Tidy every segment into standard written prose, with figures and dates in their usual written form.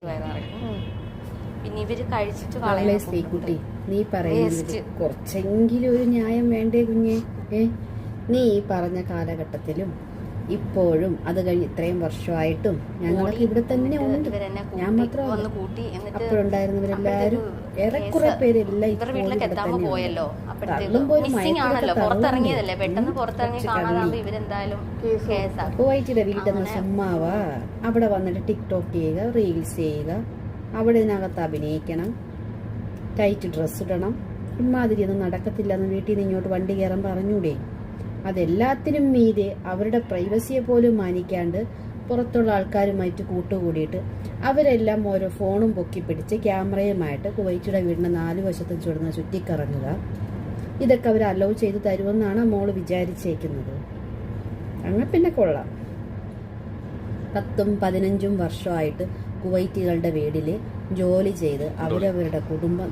പിന്നെ ഇവര് കഴിച്ചിട്ട് കുട്ടി നീ പറയുന്നത് കുറച്ചെങ്കിലും ഒരു ന്യായം വേണ്ടേ കുഞ്ഞെ? നീ ഈ പറഞ്ഞ കാലഘട്ടത്തിലും ഇപ്പോഴും അത് കഴിഞ്ഞ് ഇത്രയും വർഷമായിട്ടും ഞങ്ങളൊക്കെ ഇവിടെ തന്നെ ഉണ്ട്. ഞാൻ മാത്രമല്ല, അപ്പോഴുണ്ടായിരുന്നവരെല്ലാരും ഏറെക്കുറെ പേരെല്ലാം പോയല്ലോ. പുറത്തിറങ്ങിയതല്ലേ, പെട്ടെന്ന് പുറത്തിറങ്ങി കാണാതാകുമ്പോ ഇവരെന്തായാലും കുവൈറ്റിയുടെ വീട്ടിൽ ചുമ്മാവാ അവിടെ വന്നിട്ട് ടിക്ടോക്ക് ചെയ്യുക, റീൽസ് ചെയ്യുക, അവിടെ ഇതിനകത്ത് അഭിനയിക്കണം, ടൈറ്റ് ഡ്രസ്സ് ഇടണം. ഇമാതിരി ഒന്നും നടക്കത്തില്ലെന്ന് വീട്ടിൽ നിന്ന് ഇങ്ങോട്ട് വണ്ടി കയറാൻ പറഞ്ഞൂടെ? അതെല്ലാത്തിനും മീതെ അവരുടെ പ്രൈവസിയെ പോലും മാനിക്കാണ്ട് പുറത്തുള്ള ആൾക്കാരുമായിട്ട് കൂട്ടുകൂടിയിട്ട് അവരെല്ലാം ഓരോ ഫോണും പൊക്കി പിടിച്ച് ക്യാമറയുമായിട്ട് കുവൈറ്റിയുടെ വീടിന് 4 വശത്തും ചുടുന്ന ചുറ്റിക്കറങ്ങുക. ഇതൊക്കെ അവർ അലോ ചെയ്ത് തരുമെന്നാണ് മോള് വിചാരിച്ചേക്കുന്നത്. അങ്ങനെ പിന്നെ കൊള്ളാം. 10-15 വർഷമായിട്ട് കുവൈറ്റികളുടെ വീട്ടില് ജോലി ചെയ്ത് അവരവരുടെ കുടുംബം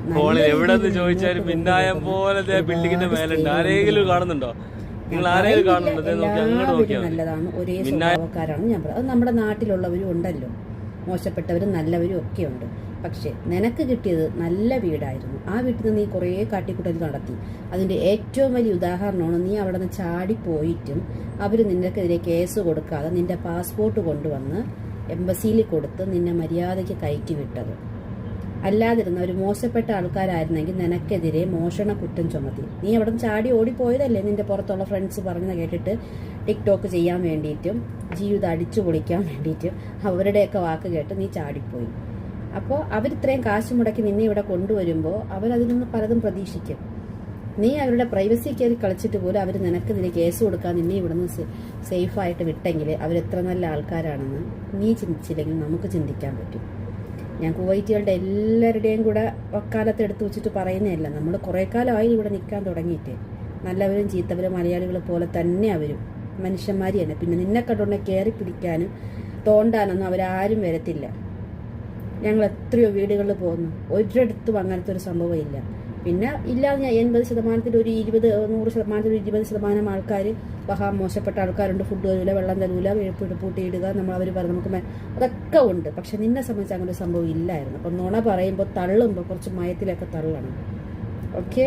നല്ലതാണ്, ഒരേ സ്വഭാവക്കാരാണ് ഞാൻ പറയുന്നത്. അത് നമ്മുടെ നാട്ടിലുള്ളവരും ഉണ്ടല്ലോ, മോശപ്പെട്ടവരും നല്ലവരും ഒക്കെ ഉണ്ട്. പക്ഷെ നിനക്ക് കിട്ടിയത് നല്ല വീടായിരുന്നു. ആ വീട്ടിൽ നിന്ന് നീ കുറേ കാട്ടിക്കൂട്ടൽ നടത്തി. അതിന്റെ ഏറ്റവും വലിയ ഉദാഹരണമാണ് നീ അവിടെ നിന്ന് ചാടിപ്പോയിട്ടും അവർ നിനക്കെതിരെ കേസ് കൊടുക്കാതെ നിന്റെ പാസ്പോർട്ട് കൊണ്ടുവന്ന് എംബസിയിൽ കൊടുത്ത് നിന്നെ മര്യാദയ്ക്ക് കയറ്റി വിട്ടത്. അല്ലാതിരുന്ന ഒരു മോശപ്പെട്ട ആൾക്കാരായിരുന്നെങ്കിൽ നിനക്കെതിരെ മോഷണ കുറ്റം ചുമത്തി. നീ അവിടെ നിന്ന് ചാടി ഓടിപ്പോയതല്ലേ നിന്റെ പുറത്തുള്ള ഫ്രണ്ട്സ് പറഞ്ഞത് കേട്ടിട്ട് ടിക്ടോക്ക് ചെയ്യാൻ വേണ്ടിയിട്ടും ജീവിതം അടിച്ചു പൊളിക്കാൻ വേണ്ടിയിട്ടും അവരുടെയൊക്കെ വാക്ക് കേട്ട് നീ ചാടിപ്പോയി. അപ്പോൾ അവരിത്രയും കാശ് മുടക്കി നിന്നെ ഇവിടെ കൊണ്ടുവരുമ്പോൾ അവരതിൽ നിന്ന് പലതും പ്രതീക്ഷിക്കും. നീ അവരുടെ പ്രൈവസി കയറി കളിച്ചിട്ട് പോലും അവർ നിനക്കെതിരെ കേസ് കൊടുക്കാൻ നിന്നെ ഇവിടെ നിന്ന് സേഫായിട്ട് വിട്ടെങ്കിൽ അവരെത്ര നല്ല ആൾക്കാരാണെന്ന് നീ ചിന്തിച്ചില്ലെങ്കിൽ നമുക്ക് ചിന്തിക്കാൻ പറ്റും. ഞാൻ കുവൈറ്റികളുടെ എല്ലാവരുടെയും കൂടെ വക്കാലത്ത് എടുത്തു വെച്ചിട്ട് പറയുന്നതല്ല. നമ്മൾ കുറേ കാലമായി ഇവിടെ നിൽക്കാൻ തുടങ്ങിയിട്ട്. നല്ലവരും ചീത്തവരും മലയാളികളെ പോലെ തന്നെ അവരും മനുഷ്യന്മാർ തന്നെ. പിന്നെ നിന്നെ കണ്ടുകൊണ്ട് കയറി പിടിക്കാനും തോണ്ടാനൊന്നും അവരാരും വരത്തില്ല. ഞങ്ങൾ എത്രയോ വീടുകളിൽ പോകുന്നു, ഒരിടത്തും അങ്ങനത്തെ ഒരു സംഭവം ഇല്ല. പിന്നെ ഇല്ലാതെ ഞാൻ 80% ഒരു 100% ആൾക്കാർ മോശപ്പെട്ട ആൾക്കാരുണ്ട്. ഫുഡ് തരൂല, വെള്ളം തരൂല, പൂട്ടിയിടുക, അവർ പറഞ്ഞു നമുക്ക് അതൊക്കെ ഉണ്ട്. പക്ഷെ നിന്നെ സംബന്ധിച്ച് അങ്ങനെ ഒരു സംഭവം ഇല്ലായിരുന്നു. അപ്പം നുണ പറയുമ്പോൾ തള്ളുമ്പോൾ കുറച്ച് മയത്തിലൊക്കെ തള്ളണം. ഓക്കെ.